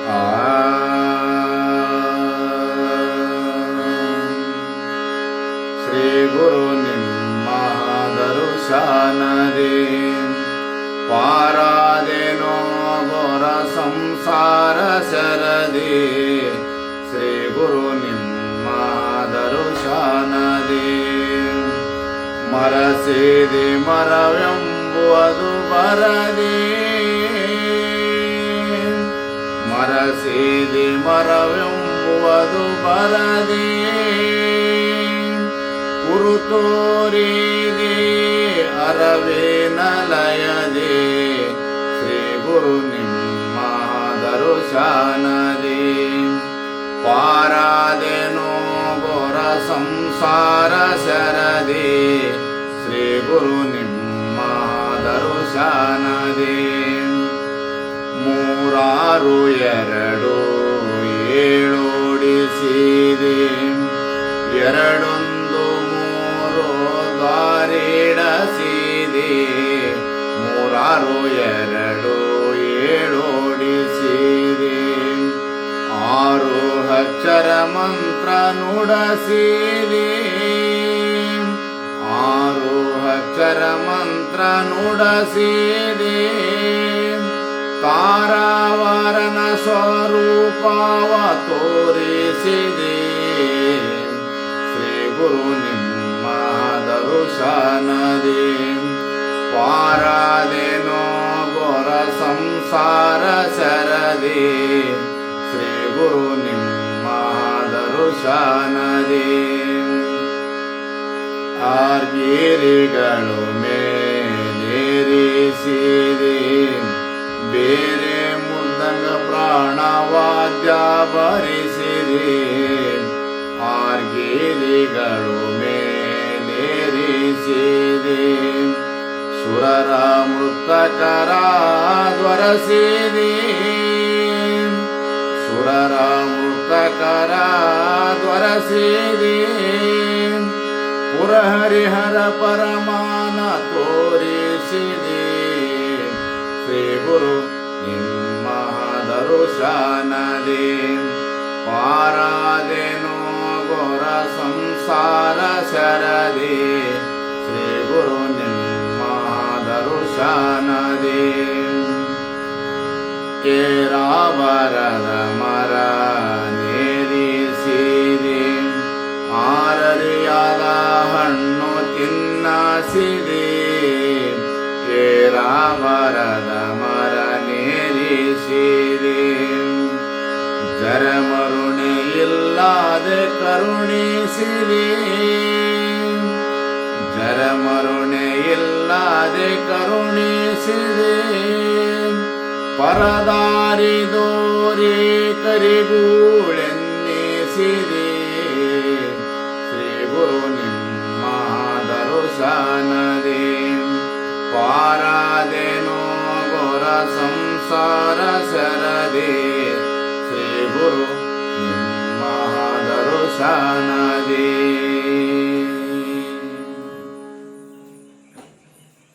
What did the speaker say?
ಆ ಶ್ರೀ ಗುರು ನಿಮ್ಮ ದರುಶನದಿ ಪಾರಾದೆನೋ ಘೋರ ಸಂಸಾರ ಶರದಿ ಶ್ರೀ ಗುರು ನಿಮ್ಮ ದರುಶನದಿ ಮರಸಿದಿ ಮರವೆಂಬುವುದು ಬರದಿ ಮರಸಿದಿ ಮರವೆಂಬುವುದು ಬರದಿ ಕುರುತೋರಿದಿ ಅರವಿನ ಲಯದಿ ಶ್ರೀ ಗುರು ನಿಮ್ಮ ದರುಶನದಿ ಪಾರಾದೆನೋ ಘೋರ ಸಂಸಾರ ಶರದಿ ಶ್ರೀ ಗುರು ನಿಮ್ಮ ದರುಶನದಿ ಮೂರಾರು ಎರಡು ಏಳೋಡಿಸಿದಿ ಎರಡೊಂದು ಮೂರು ದಾರಿಡಸಿದಿ ಮೂರಾರು ಎರಡು ಏಳೋಡಿಸಿದಿ ಆರು ಅಕ್ಷರ ಮಂತ್ರ ನುಡಸಿದಿ ಆರು ಅಕ್ಷರ ಮಂತ್ರ ನುಡಸಿದಿ ತಾರಾವರನ ಸ್ವರೂಪವ ತೋರಿಸಿದಿ ಶ್ರೀ ಗುರು ನಿಮ್ಮ ದರುಶನದಿ ಪಾರಾದೆನೋ ಘೋರ ಸಂಸಾರ ಶರದಿ ಶ್ರೀ ಗುರು ನಿಮ್ಮ ದರುಶನದಿ ಆರ್ಗಿರಿಗಳು ಮೇಲೇರಿಸಿದಿ ಬೇರೆ ಮುದ್ದಂಗ ಪ್ರಾಣವಾದ್ಯ ಭರಿಸಿರಿ ಆರ್ಗಿರಿಗಳು ಮೇಲೇರಿಸಿರಿ ಸುರರ ಮೃತಕರ ದ್ವರಸಿರಿ ಸುರರ ಮೃತಕರ ದ್ವರಸಿರಿ ಪುರಹರಿಹರ ಪರಮಾನ ತೋರಿಸಿರಿ ಶ್ರೀ ಗುರು ನಿಮ್ಮ ದರುಶನದಿ ಪಾರಾದೆನೋ ಘೋರ ಸಂಸಾರ ಶರದಿ ಶ್ರೀ ಗುರು ನಿಮ್ಮ ದರುಶನದಿ ಕೇರಾವರದ ಮರ ನೇರಿಸಿದಿ ಆರರಿಯಾದ ಹಣ್ಣು ತಿನ್ನಸಿದಿ ಕೇರಾವರದ ಮರ ನೇರಿಸಿದಿ ಜರಮರುಣೆ ಇಲ್ಲದೆ ಕರುಣಿಸಿದಿ ಜರಮರುಣೆ ಇಲ್ಲದೆ ಕರುಣಿಸಿದಿ ಪರದಾರಿ ದೋರಿ ಕರಿಗೂಳೆನ್ನಿಸಿದಿ ಶ್ರೀ ಗುರು ನಿಮ್ಮ ದರುಶನದಿ ಪಾರಾದೆನೋ ಘೋರ ಸಂಸಾರ ಶರದಿ ಶ್ರೀ ಗುರು ನಿಮ್ಮ ದರುಶನದಿ